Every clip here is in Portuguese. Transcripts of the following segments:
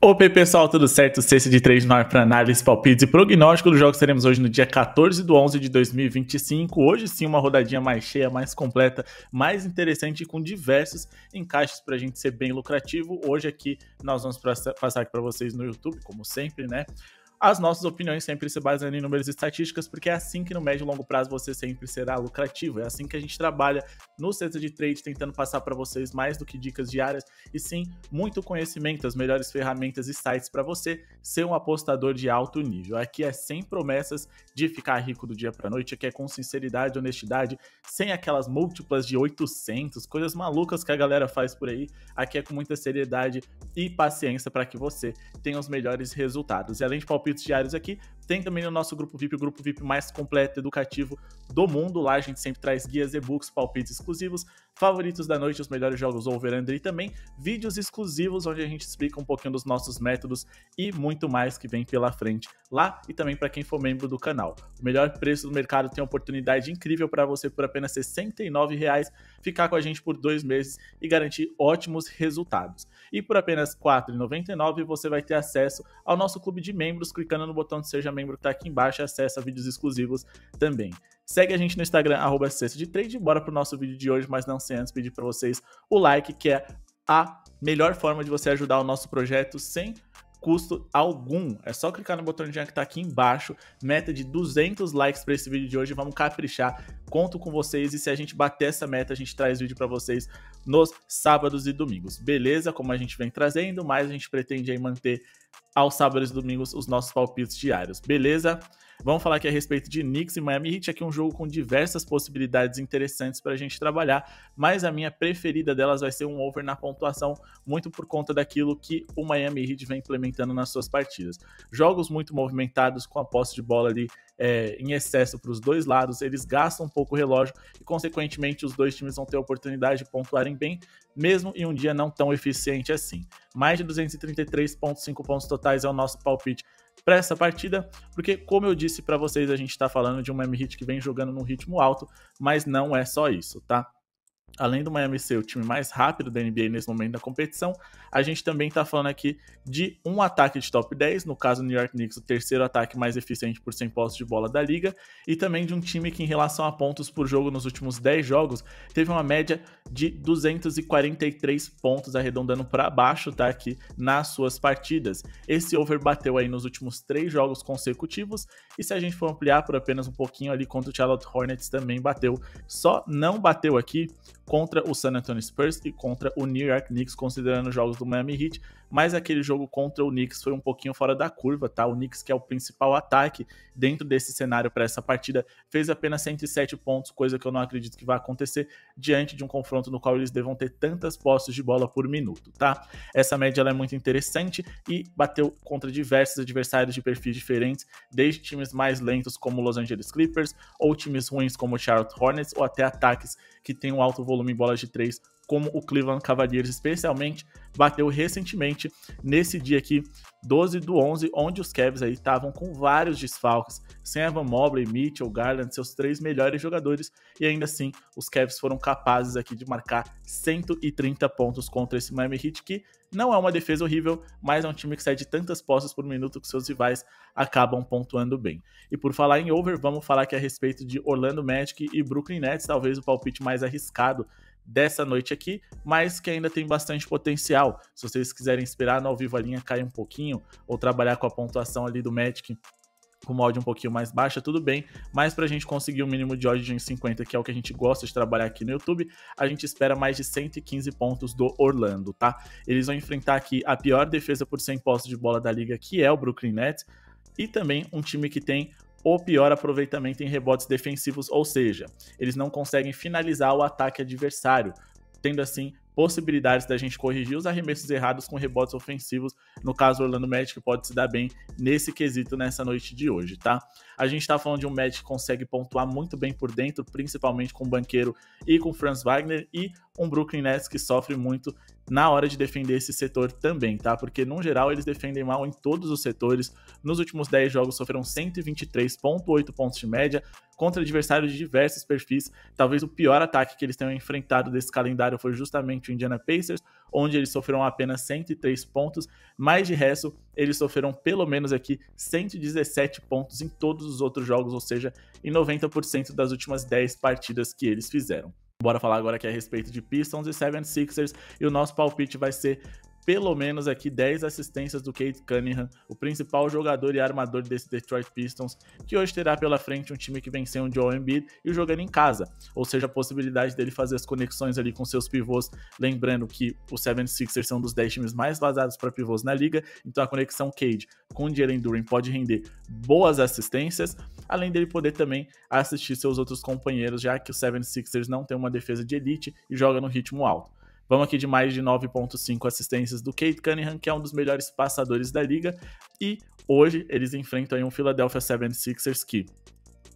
Opa, pessoal, tudo certo? Sexta de 3 no ar para análise, palpites e prognóstico dos jogos que teremos hoje no dia 14/11 de 2025. Hoje sim, uma rodadinha mais cheia, mais completa, mais interessante e com diversos encaixes para a gente ser bem lucrativo. Hoje aqui nós vamos passar aqui para vocês no YouTube, como sempre, né? As nossas opiniões sempre se baseiam em números e estatísticas, porque é assim que no médio e longo prazo você sempre será lucrativo. É assim que a gente trabalha no Sexta de Trade, tentando passar para vocês mais do que dicas diárias, e sim muito conhecimento, as melhores ferramentas e sites para você ser um apostador de alto nível. Aqui é sem promessas de ficar rico do dia para noite, aqui é com sinceridade e honestidade, sem aquelas múltiplas de 800, coisas malucas que a galera faz por aí. Aqui é com muita seriedade e paciência para que você tenha os melhores resultados. E além de palpites diários aqui, tem também o nosso grupo VIP, o grupo VIP mais completo e educativo do mundo. Lá a gente sempre traz guias, e-books, palpites exclusivos, favoritos da noite, os melhores jogos over-under e também vídeos exclusivos onde a gente explica um pouquinho dos nossos métodos e muito mais que vem pela frente lá, e também para quem for membro do canal. O melhor preço do mercado tem uma oportunidade incrível para você por apenas R$ 69, ficar com a gente por 2 meses e garantir ótimos resultados. E por apenas R$ 4,99 você vai ter acesso ao nosso clube de membros, clicando no botão de Seja Membro que está aqui embaixo, e acesso a vídeos exclusivos também. Segue a gente no Instagram, @sextadetrade. Bora pro nosso vídeo de hoje, mas não sem antes pedir para vocês o like, que é a melhor forma de você ajudar o nosso projeto sem custo algum. É só clicar no botão de joinha que tá aqui embaixo. Meta de 200 likes para esse vídeo de hoje. Vamos caprichar. Conto com vocês, e se a gente bater essa meta, a gente traz vídeo para vocês nos sábados e domingos. Beleza? Como a gente vem trazendo, mas a gente pretende aí manter aos sábados e domingos os nossos palpites diários. Beleza? Vamos falar aqui a respeito de Knicks e Miami Heat. Aqui é um jogo com diversas possibilidades interessantes para a gente trabalhar, mas a minha preferida delas vai ser um over na pontuação, muito por conta daquilo que o Miami Heat vem implementando nas suas partidas. Jogos muito movimentados, com a posse de bola ali em excesso para os dois lados, eles gastam um pouco o relógio e, consequentemente, os dois times vão ter a oportunidade de pontuarem bem, mesmo em um dia não tão eficiente assim. Mais de 233,5 pontos totais é o nosso palpite para essa partida, porque, como eu disse para vocês, a gente está falando de um Miami Heat que vem jogando num ritmo alto, mas não é só isso, tá? Além do Miami ser o time mais rápido da NBA nesse momento da competição, a gente também está falando aqui de um ataque de top 10, no caso do New York Knicks, o terceiro ataque mais eficiente por 100 posses de bola da liga, e também de um time que, em relação a pontos por jogo nos últimos 10 jogos, teve uma média de 243 pontos, arredondando para baixo, tá, aqui nas suas partidas. Esse over bateu aí nos últimos 3 jogos consecutivos, e se a gente for ampliar por apenas um pouquinho ali contra o Charlotte Hornets, também bateu. Só não bateu aqui contra o San Antonio Spurs e contra o New York Knicks, considerando os jogos do Miami Heat, mas aquele jogo contra o Knicks foi um pouquinho fora da curva, tá? O Knicks, que é o principal ataque dentro desse cenário para essa partida, fez apenas 107 pontos, coisa que eu não acredito que vai acontecer diante de um confronto no qual eles devam ter tantas posses de bola por minuto, tá? Essa média ela é muito interessante e bateu contra diversos adversários de perfis diferentes, desde times mais lentos como o Los Angeles Clippers, ou times ruins como o Charlotte Hornets, ou até ataques que têm um alto volume em bolas de 3, como o Cleveland Cavaliers, especialmente, bateu recentemente nesse dia aqui, 12/11, onde os Cavs aí estavam com vários desfalques, sem Evan Mobley, Mitchell, Garland, seus 3 melhores jogadores, e ainda assim os Cavs foram capazes aqui de marcar 130 pontos contra esse Miami Heat, que não é uma defesa horrível, mas é um time que cede tantas posses por minuto que seus rivais acabam pontuando bem. E por falar em over, vamos falar aqui a respeito de Orlando Magic e Brooklyn Nets, talvez o palpite mais arriscado dessa noite aqui, mas que ainda tem bastante potencial. Se vocês quiserem esperar no ao vivo a linha cair um pouquinho, ou trabalhar com a pontuação ali do Magic com uma odd um pouquinho mais baixa, tudo bem, mas pra gente conseguir um mínimo de odd de 1,50, que é o que a gente gosta de trabalhar aqui no YouTube, a gente espera mais de 115 pontos do Orlando, tá? Eles vão enfrentar aqui a pior defesa por 100 posses de bola da liga, que é o Brooklyn Nets, e também um time que tem o pior aproveitamento em rebotes defensivos, ou seja, eles não conseguem finalizar o ataque adversário, tendo assim possibilidades da gente corrigir os arremessos errados com rebotes ofensivos. No caso, o Orlando Magic pode se dar bem nesse quesito nessa noite de hoje, tá? A gente tá falando de um Magic que consegue pontuar muito bem por dentro, principalmente com o Banqueiro e com o Franz Wagner, e um Brooklyn Nets que sofre muito na hora de defender esse setor também, tá? Porque, no geral, eles defendem mal em todos os setores. Nos últimos 10 jogos sofreram 123,8 pontos de média contra adversários de diversos perfis. Talvez o pior ataque que eles tenham enfrentado desse calendário foi justamente o Indiana Pacers, onde eles sofreram apenas 103 pontos, mas de resto eles sofreram pelo menos aqui 117 pontos em todos os outros jogos, ou seja, em 90% das últimas 10 partidas que eles fizeram. Bora falar agora aqui a respeito de Pistons e 76ers, e o nosso palpite vai ser pelo menos aqui 10 assistências do Cade Cunningham, o principal jogador e armador desse Detroit Pistons, que hoje terá pela frente um time que venceu um Joel Embiid e jogando em casa, ou seja, a possibilidade dele fazer as conexões ali com seus pivôs, lembrando que os 76ers são um dos 10 times mais vazados para pivôs na liga, então a conexão Cade com o Jalen Duren pode render boas assistências, além dele poder também assistir seus outros companheiros, já que os 76ers não tem uma defesa de elite e joga no ritmo alto. Vamos aqui de mais de 9,5 assistências do Cade Cunningham, que é um dos melhores passadores da liga, e hoje eles enfrentam aí um Philadelphia 76ers que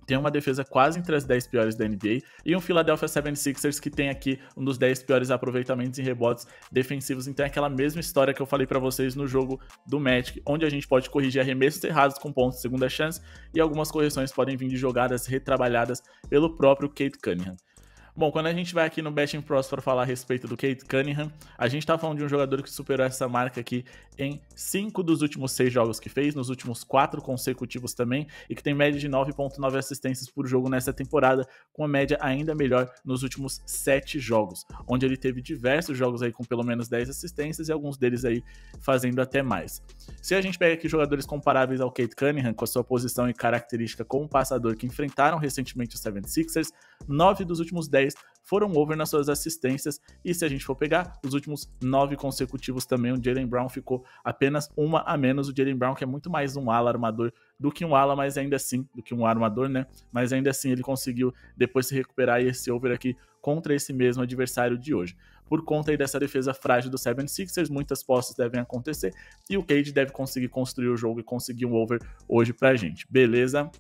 tem uma defesa quase entre as 10 piores da NBA, e um Philadelphia 76ers que tem aqui um dos 10 piores aproveitamentos em rebotes defensivos. Então é aquela mesma história que eu falei pra vocês no jogo do Magic, onde a gente pode corrigir arremessos errados com pontos de segunda chance, e algumas correções podem vir de jogadas retrabalhadas pelo próprio Cade Cunningham. Bom, quando a gente vai aqui no Betting Pros para falar a respeito do Cade Cunningham, a gente tá falando de um jogador que superou essa marca aqui em 5 dos últimos 6 jogos que fez, nos últimos 4 consecutivos também, e que tem média de 9,9 assistências por jogo nessa temporada, com uma média ainda melhor nos últimos 7 jogos, onde ele teve diversos jogos aí com pelo menos 10 assistências e alguns deles aí fazendo até mais. Se a gente pega aqui jogadores comparáveis ao Cade Cunningham, com a sua posição e característica como passador que enfrentaram recentemente os 76ers, 9 dos últimos 10 foram over nas suas assistências, e se a gente for pegar os últimos 9 consecutivos também, o Jaylen Brown ficou apenas uma a menos. O Jaylen Brown, que é muito mais um ala armador do que um ala, mas ainda assim, do que um armador, né? Mas ainda assim ele conseguiu depois se recuperar e esse over aqui contra esse mesmo adversário de hoje. Por conta aí dessa defesa frágil do 76ers, muitas posses devem acontecer e o Cade deve conseguir construir o jogo e conseguir um over hoje pra gente, beleza?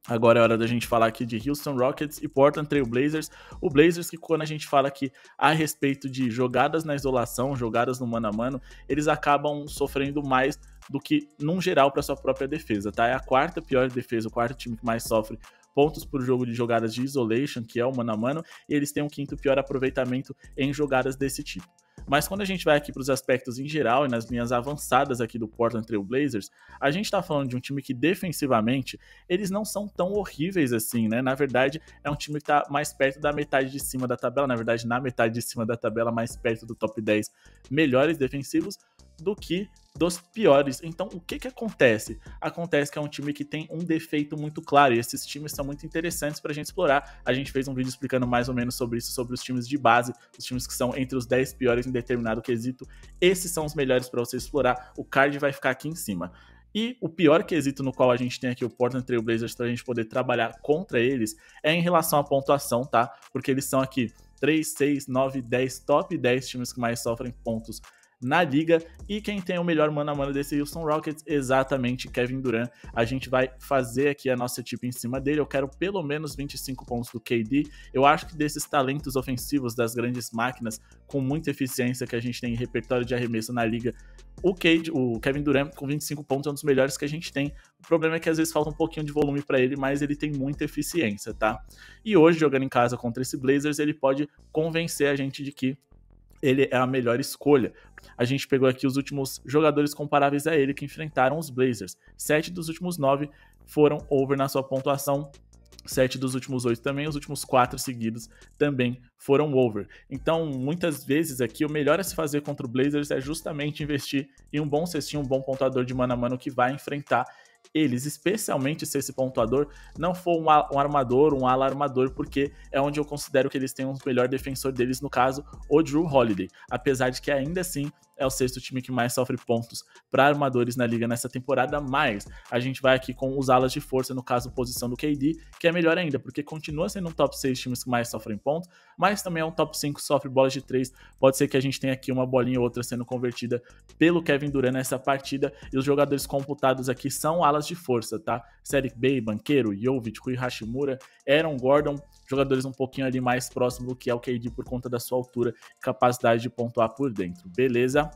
Agora é hora da gente falar aqui de Houston Rockets e Portland Trail Blazers. O Blazers, que quando a gente fala aqui a respeito de jogadas na isolação, jogadas no mano a mano, eles acabam sofrendo mais do que num geral para sua própria defesa, tá? É a quarta pior defesa, o quarto time que mais sofre pontos por jogo de jogadas de isolation, que é o mano a mano, e eles têm o quinto pior aproveitamento em jogadas desse tipo. Mas quando a gente vai aqui para os aspectos em geral e nas linhas avançadas aqui do Portland Trail Blazers, a gente está falando de um time que defensivamente eles não são tão horríveis assim, né? Na verdade, é um time que está mais perto da metade de cima da tabela, na verdade, na metade de cima da tabela, mais perto do top 10 melhores defensivos do que dos piores. Então, o que acontece? Acontece que é um time que tem um defeito muito claro, e esses times são muito interessantes pra gente explorar. A gente fez um vídeo explicando mais ou menos sobre isso, sobre os times de base, os times que são entre os 10 piores em determinado quesito. Esses são os melhores para você explorar. O card vai ficar aqui em cima. E o pior quesito no qual a gente tem aqui o Portland Trail Blazers para a gente poder trabalhar contra eles é em relação à pontuação, tá? Porque eles são aqui 3, 6, 9, 10, top 10 times que mais sofrem pontos na liga, e quem tem o melhor mano a mano desse Houston Rockets, exatamente Kevin Durant. A gente vai fazer aqui a nossa tip em cima dele. Eu quero pelo menos 25 pontos do KD. Eu acho que desses talentos ofensivos das grandes máquinas com muita eficiência que a gente tem em repertório de arremesso na liga, o Kevin Durant com 25 pontos é um dos melhores que a gente tem. O problema é que às vezes falta um pouquinho de volume para ele, mas ele tem muita eficiência, tá? E hoje, jogando em casa contra esse Blazers, ele pode convencer a gente de que ele é a melhor escolha. A gente pegou aqui os últimos jogadores comparáveis a ele que enfrentaram os Blazers. 7 dos últimos 9 foram over na sua pontuação. 7 dos últimos 8 também, os últimos 4 seguidos também foram over. Então, muitas vezes aqui, o melhor a se fazer contra o Blazers é justamente investir em um bom cestinho, um bom pontuador de mano a mano que vai enfrentar eles, especialmente se esse pontuador não for um armador, um ala armador, porque é onde eu considero que eles têm um melhor defensor deles, no caso, o Jrue Holiday, apesar de que ainda assim é o sexto time que mais sofre pontos para armadores na liga nessa temporada, mas a gente vai aqui com os alas de força, no caso, posição do KD, que é melhor ainda, porque continua sendo um top 6 times que mais sofrem pontos, mas também é um top 5 que sofre bolas de 3, pode ser que a gente tenha aqui uma bolinha ou outra sendo convertida pelo Kevin Durant nessa partida, e os jogadores computados aqui são alas de força, tá? Saddiq Bey, Banchero, Jovic, Rui Hashimura, Aaron Gordon, jogadores um pouquinho ali mais próximos do que é o KD por conta da sua altura e capacidade de pontuar por dentro, beleza?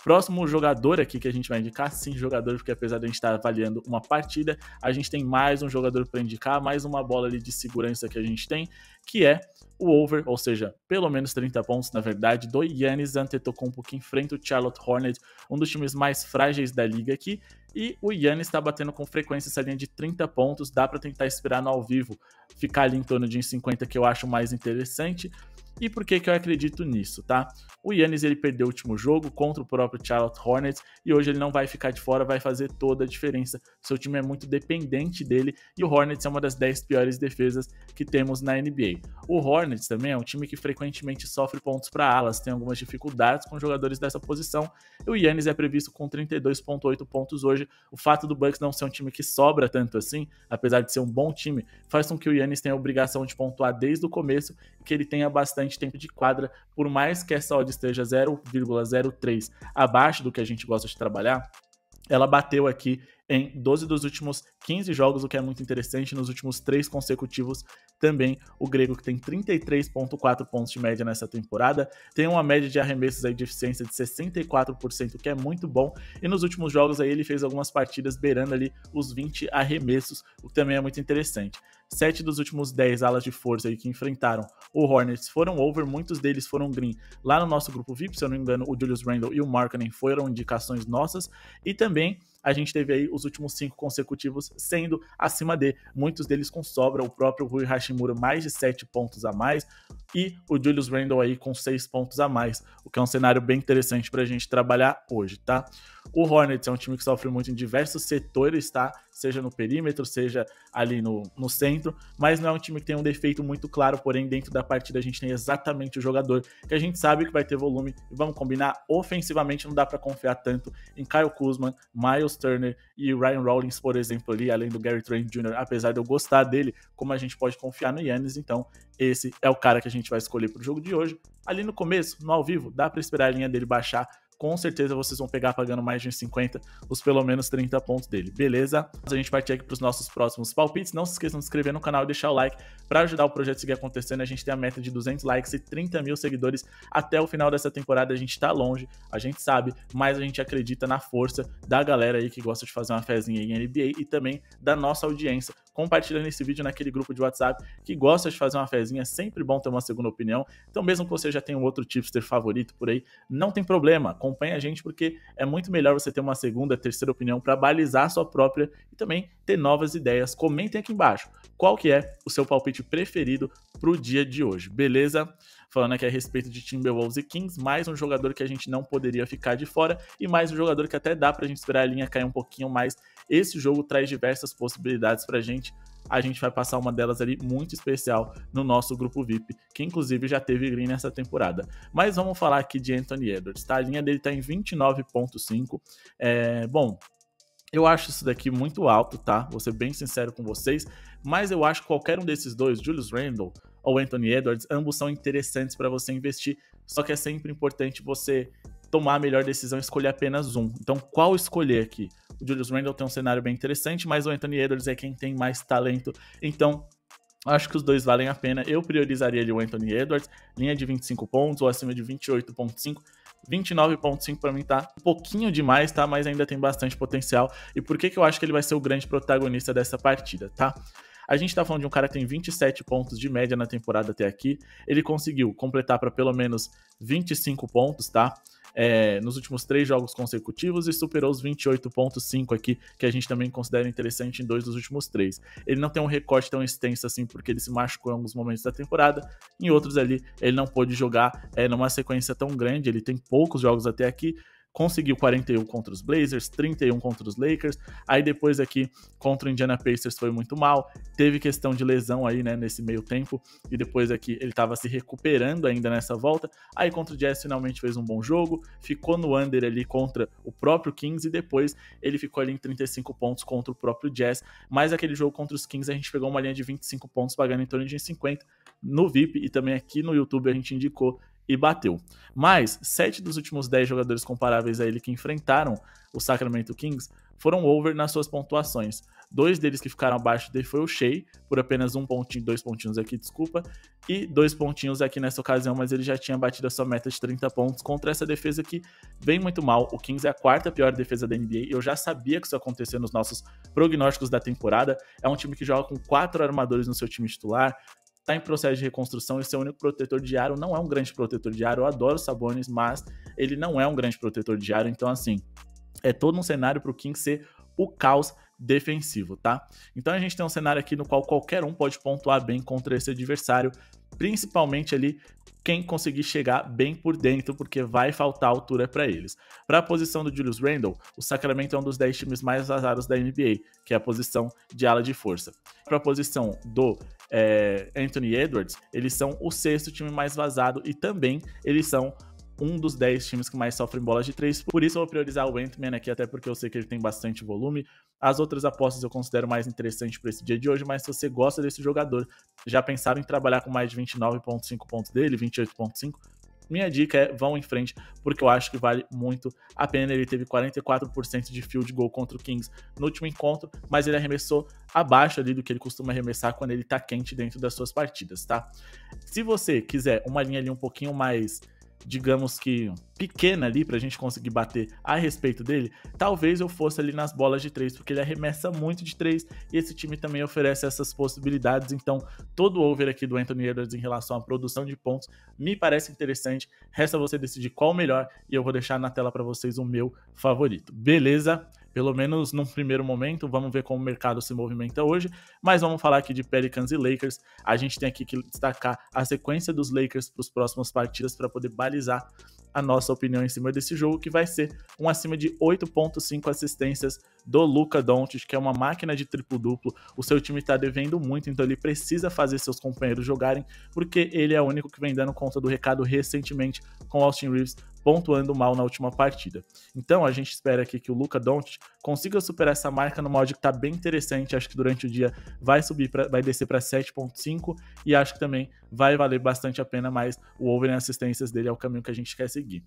Próximo jogador aqui que a gente vai indicar, sim, jogador, porque apesar de a gente estar avaliando uma partida, a gente tem mais um jogador para indicar, mais uma bola ali de segurança que a gente tem, que é o over, ou seja, pelo menos 30 pontos, na verdade, do Giannis Antetokounmpo, que enfrenta o Charlotte Hornets, um dos times mais frágeis da liga aqui, e o Giannis está batendo com frequência essa linha de 30 pontos, dá para tentar esperar no ao vivo, ficar ali em torno de 50, que eu acho mais interessante. E por que eu acredito nisso, tá? O Giannis, ele perdeu o último jogo contra o próprio Charlotte Hornets e hoje ele não vai ficar de fora, vai fazer toda a diferença. Seu time é muito dependente dele e o Hornets é uma das 10 piores defesas que temos na NBA. O Hornets também é um time que frequentemente sofre pontos para alas, tem algumas dificuldades com jogadores dessa posição e o Giannis é previsto com 32,8 pontos hoje. O fato do Bucks não ser um time que sobra tanto assim, apesar de ser um bom time, faz com que o Giannis tenha a obrigação de pontuar desde o começo e que ele tenha bastante tempo de quadra, por mais que essa odd esteja 0,03 abaixo do que a gente gosta de trabalhar, ela bateu aqui em 12 dos últimos 15 jogos, o que é muito interessante. Nos últimos 3 consecutivos também, o grego, que tem 33,4 pontos de média nessa temporada, tem uma média de arremessos aí de eficiência de 64%, que é muito bom, e nos últimos jogos aí ele fez algumas partidas beirando ali os 20 arremessos, o que também é muito interessante. 7 dos últimos 10 alas de força aí que enfrentaram o Hornets foram over, muitos deles foram green. Lá no nosso grupo VIP, se eu não me engano, o Julius Randle e o Markkanen foram indicações nossas, e também a gente teve aí os últimos 5 consecutivos sendo acima de, muitos deles com sobra, o próprio Rui Hashimura mais de 7 pontos a mais e o Julius Randle aí com 6 pontos a mais, o que é um cenário bem interessante pra gente trabalhar hoje, tá? O Hornets é um time que sofre muito em diversos setores, tá? Seja no perímetro, seja ali no centro, mas não é um time que tem um defeito muito claro, porém dentro da partida a gente tem exatamente o jogador que a gente sabe que vai ter volume, e vamos combinar, ofensivamente não dá para confiar tanto em Kyle Kuzma, Miles Turner e Ryan Rollins, por exemplo, ali, além do Gary Trent Jr., apesar de eu gostar dele, como a gente pode confiar no Giannis, então esse é o cara que a gente vai escolher pro jogo de hoje. Ali no começo, no ao vivo, dá para esperar a linha dele baixar, com certeza vocês vão pegar pagando mais de 50, os pelo menos 30 pontos dele, beleza? A gente partir aqui para os nossos próximos palpites. Não se esqueçam de se inscrever no canal e deixar o like para ajudar o projeto a seguir acontecendo. A gente tem a meta de 200 likes e 30 mil seguidores até o final dessa temporada. A gente está longe, a gente sabe, mas a gente acredita na força da galera aí que gosta de fazer uma fezinha em NBA e também da nossa audiência, compartilhando esse vídeo naquele grupo de WhatsApp que gosta de fazer uma fezinha. É sempre bom ter uma segunda opinião. Então, mesmo que você já tenha um outro tipster favorito por aí, não tem problema, acompanha a gente, porque é muito melhor você ter uma segunda, terceira opinião para balizar a sua própria e também ter novas ideias. Comentem aqui embaixo qual que é o seu palpite preferido para o dia de hoje, beleza? Falando aqui a respeito de Timberwolves e Kings, mais um jogador que a gente não poderia ficar de fora e mais um jogador que até dá pra gente esperar a linha cair um pouquinho mais. Esse jogo traz diversas possibilidades pra gente. A gente vai passar uma delas ali muito especial no nosso grupo VIP, que inclusive já teve green nessa temporada. Mas vamos falar aqui de Anthony Edwards, tá? A linha dele tá em 29,5. Bom, eu acho isso daqui muito alto, tá? Vou ser bem sincero com vocês, mas eu acho que qualquer um desses dois, Julius Randle ou Anthony Edwards, ambos são interessantes para você investir, só que é sempre importante você tomar a melhor decisão e escolher apenas um. Então, qual escolher aqui? O Julius Randle tem um cenário bem interessante, mas o Anthony Edwards é quem tem mais talento, então acho que os dois valem a pena. Eu priorizaria ali o Anthony Edwards, linha de 25 pontos ou acima de 28,5. 29,5 para mim tá um pouquinho demais, tá? Mas ainda tem bastante potencial. E por que eu acho que ele vai ser o grande protagonista dessa partida, tá? A gente tá falando de um cara que tem 27 pontos de média na temporada até aqui. Ele conseguiu completar para pelo menos 25 pontos, tá? Nos últimos 3 jogos consecutivos e superou os 28,5 aqui, que a gente também considera interessante em 2 dos últimos 3. Ele não tem um recorte tão extenso assim, porque ele se machucou em alguns momentos da temporada, em outros ali ele não pôde jogar numa sequência tão grande, ele tem poucos jogos até aqui. Conseguiu 41 contra os Blazers, 31 contra os Lakers, aí depois aqui contra o Indiana Pacers foi muito mal, teve questão de lesão aí, né, nesse meio tempo, e depois aqui ele estava se recuperando ainda nessa volta, aí contra o Jazz finalmente fez um bom jogo, ficou no under ali contra o próprio Kings e depois ele ficou ali em 35 pontos contra o próprio Jazz, mas aquele jogo contra os Kings a gente pegou uma linha de 25 pontos pagando em torno de 50 no VIP e também aqui no YouTube a gente indicou e bateu. Mas 7 dos últimos 10 jogadores comparáveis a ele que enfrentaram o Sacramento Kings foram over nas suas pontuações. 2 deles que ficaram abaixo dele foi o Shai, por apenas 1 pontinho, 2 pontinhos aqui, desculpa, e 2 pontinhos aqui nessa ocasião, mas ele já tinha batido a sua meta de 30 pontos contra essa defesa que vem muito mal. O Kings é a 4ª pior defesa da NBA, eu já sabia que isso ia acontecer nos nossos prognósticos da temporada. É um time que joga com 4 armadores no seu time titular, tá em processo de reconstrução, e seu único protetor de aro não é um grande protetor de aro. Eu adoro o Sabonis, mas ele não é um grande protetor de aro, então assim, é todo um cenário para o Kings ser o caos defensivo, tá? Então a gente tem um cenário aqui no qual qualquer um pode pontuar bem contra esse adversário, principalmente ali quem conseguir chegar bem por dentro, porque vai faltar altura para eles. Para a posição do Julius Randle, o Sacramento é um dos 10 times mais vazados da NBA, que é a posição de ala de força. Para a posição do Anthony Edwards, eles são o 6º time mais vazado e também eles são um dos 10 times que mais sofrem bolas de 3, por isso eu vou priorizar o Ant-Man aqui, até porque eu sei que ele tem bastante volume. As outras apostas eu considero mais interessante para esse dia de hoje, mas se você gosta desse jogador, já pensaram em trabalhar com mais de 29,5 pontos dele, 28,5, minha dica é vão em frente, porque eu acho que vale muito a pena. Ele teve 44% de field goal contra o Kings no último encontro, mas ele arremessou abaixo ali do que ele costuma arremessar quando ele tá quente dentro das suas partidas, tá? Se você quiser uma linha ali um pouquinho mais, digamos que pequena ali pra gente conseguir bater a respeito dele, talvez eu fosse ali nas bolas de 3, porque ele arremessa muito de 3 e esse time também oferece essas possibilidades. Então todo o over aqui do Anthony Edwards em relação à produção de pontos me parece interessante. Resta você decidir qual o melhor e eu vou deixar na tela para vocês o meu favorito, beleza? Pelo menos num primeiro momento, vamos ver como o mercado se movimenta hoje, mas vamos falar aqui de Pelicans e Lakers. A gente tem aqui que destacar a sequência dos Lakers para as próximas partidas para poder balizar a nossa opinião em cima desse jogo, que vai ser um acima de 8,5 assistências do Luka Doncic, que é uma máquina de triplo-duplo. O seu time tá devendo muito, então ele precisa fazer seus companheiros jogarem, porque ele é o único que vem dando conta do recado recentemente, com Austin Reeves pontuando mal na última partida. Então a gente espera aqui que o Luka Doncic consiga superar essa marca numa odd que tá bem interessante. Acho que durante o dia vai descer para 7,5 e acho que também vai valer bastante a pena, mas o over em assistências dele é o caminho que a gente quer seguir.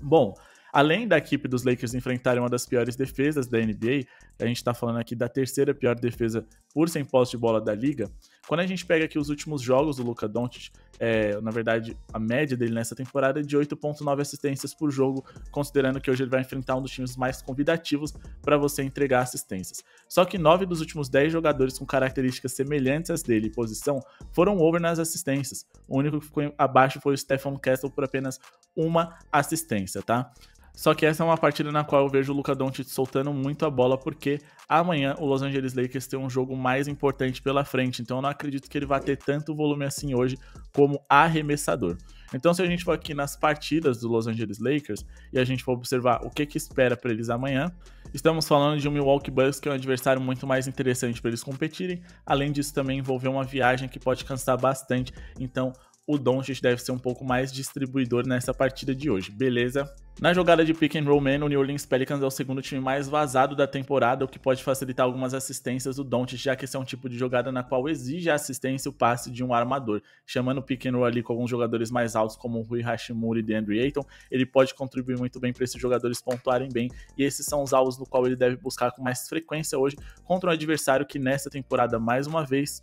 Bom, além da equipe dos Lakers enfrentarem uma das piores defesas da NBA, a gente está falando aqui da 3ª pior defesa por 100 posse de bola da liga. Quando a gente pega aqui os últimos jogos do Luka Doncic, na verdade a média dele nessa temporada é de 8,9 assistências por jogo, considerando que hoje ele vai enfrentar um dos times mais convidativos para você entregar assistências. Só que 9 dos últimos 10 jogadores com características semelhantes às dele e posição foram over nas assistências. O único que ficou abaixo foi o Stephen Castle por apenas uma assistência, tá? Só que essa é uma partida na qual eu vejo o Luka Doncic soltando muito a bola, porque amanhã o Los Angeles Lakers tem um jogo mais importante pela frente, então eu não acredito que ele vai ter tanto volume assim hoje como arremessador. Então se a gente for aqui nas partidas do Los Angeles Lakers e a gente for observar o que espera para eles amanhã, estamos falando de um Milwaukee Bucks que é um adversário muito mais interessante para eles competirem. Além disso, também envolveu uma viagem que pode cansar bastante, então o Doncic deve ser um pouco mais distribuidor nessa partida de hoje, beleza? Na jogada de pick and roll man, o New Orleans Pelicans é o segundo time mais vazado da temporada, o que pode facilitar algumas assistências do Doncic, já que esse é um tipo de jogada na qual exige a assistência e o passe de um armador. Chamando o pick and roll ali com alguns jogadores mais altos, como o Rui Hashimura e DeAndre Ayton, ele pode contribuir muito bem para esses jogadores pontuarem bem, e esses são os alvos no qual ele deve buscar com mais frequência hoje contra um adversário que nessa temporada, mais uma vez,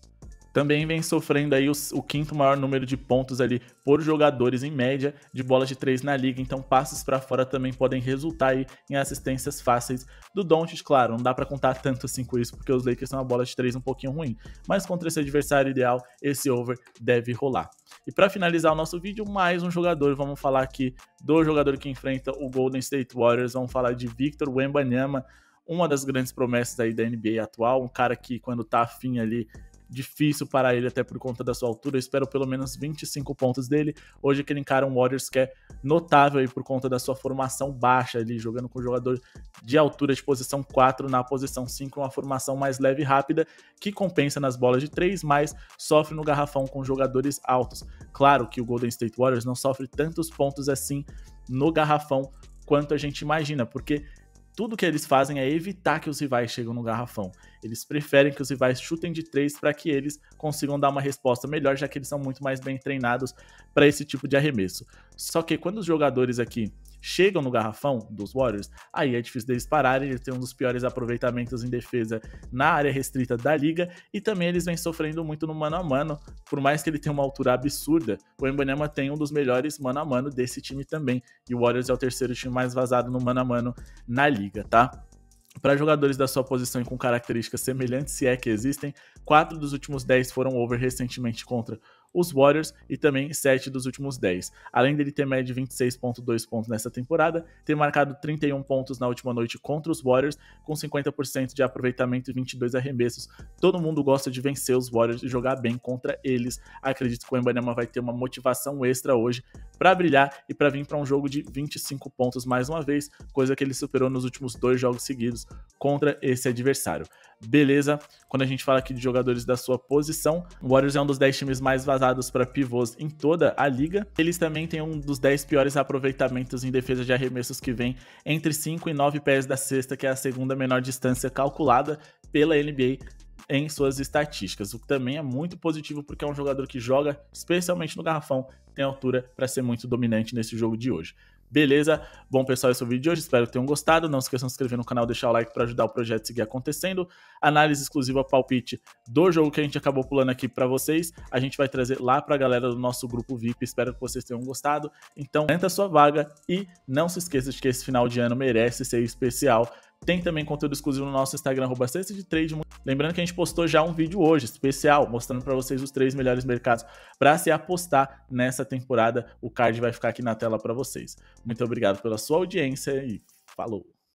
também vem sofrendo aí o 5º maior número de pontos ali por jogadores em média de bolas de 3 na liga, então passes para fora também podem resultar aí em assistências fáceis do Doncic. Claro, não dá para contar tanto assim com isso, porque os Lakers são uma bola de 3 um pouquinho ruim, mas contra esse adversário ideal, esse over deve rolar. E para finalizar o nosso vídeo, mais um jogador, vamos falar aqui do jogador que enfrenta o Golden State Warriors, vamos falar de Victor Wembanyama, uma das grandes promessas aí da NBA atual, um cara que quando tá afim ali, difícil para ele até por conta da sua altura. Eu espero pelo menos 25 pontos dele. Hoje que ele encara um Warriors que é notável aí por conta da sua formação baixa ali, jogando com um jogador de altura de posição 4 na posição 5, uma formação mais leve e rápida, que compensa nas bolas de 3, mas sofre no garrafão com jogadores altos. Claro que o Golden State Warriors não sofre tantos pontos assim no garrafão quanto a gente imagina, porque tudo que eles fazem é evitar que os rivais cheguem no garrafão. Eles preferem que os rivais chutem de 3 para que eles consigam dar uma resposta melhor, já que eles são muito mais bem treinados para esse tipo de arremesso. Só que quando os jogadores aqui chegam no garrafão dos Warriors, aí é difícil deles pararem. Eles têm um dos piores aproveitamentos em defesa na área restrita da liga e também eles vêm sofrendo muito no mano a mano. Por mais que ele tenha uma altura absurda, o Wembanyama tem um dos melhores mano a mano desse time também, e o Warriors é o terceiro time mais vazado no mano a mano na liga, tá? Para jogadores da sua posição e com características semelhantes, se é que existem, 4 dos últimos 10 foram over recentemente contra os Warriors e também 7 dos últimos 10. Além dele ter média de 26,2 pontos nessa temporada, ter marcado 31 pontos na última noite contra os Warriors, com 50% de aproveitamento e 22 arremessos. Todo mundo gosta de vencer os Warriors e jogar bem contra eles. Acredito que o Wembanyama vai ter uma motivação extra hoje para brilhar e para vir para um jogo de 25 pontos mais uma vez, coisa que ele superou nos últimos 2 jogos seguidos contra esse adversário. Beleza? Quando a gente fala aqui de jogadores da sua posição, o Warriors é um dos 10 times mais vazados para pivôs em toda a liga. Eles também têm um dos 10 piores aproveitamentos em defesa de arremessos, que vem entre 5 e 9 pés da cesta, que é a segunda menor distância calculada pela NBA em suas estatísticas, o que também é muito positivo porque é um jogador que joga especialmente no garrafão, tem altura para ser muito dominante nesse jogo de hoje. Beleza? Bom, pessoal, esse é o vídeo de hoje, espero que tenham gostado. Não se esqueçam de se inscrever no canal, deixar o like para ajudar o projeto a seguir acontecendo. Análise exclusiva palpite do jogo que a gente acabou pulando aqui para vocês, a gente vai trazer lá para a galera do nosso grupo VIP. Espero que vocês tenham gostado. Então, tenta a sua vaga e não se esqueça de que esse final de ano merece ser especial. Tem também conteúdo exclusivo no nosso Instagram, @cestadetrade. Lembrando que a gente postou já um vídeo hoje especial, mostrando para vocês os 3 melhores mercados para se apostar nessa temporada. O card vai ficar aqui na tela para vocês. Muito obrigado pela sua audiência e falou!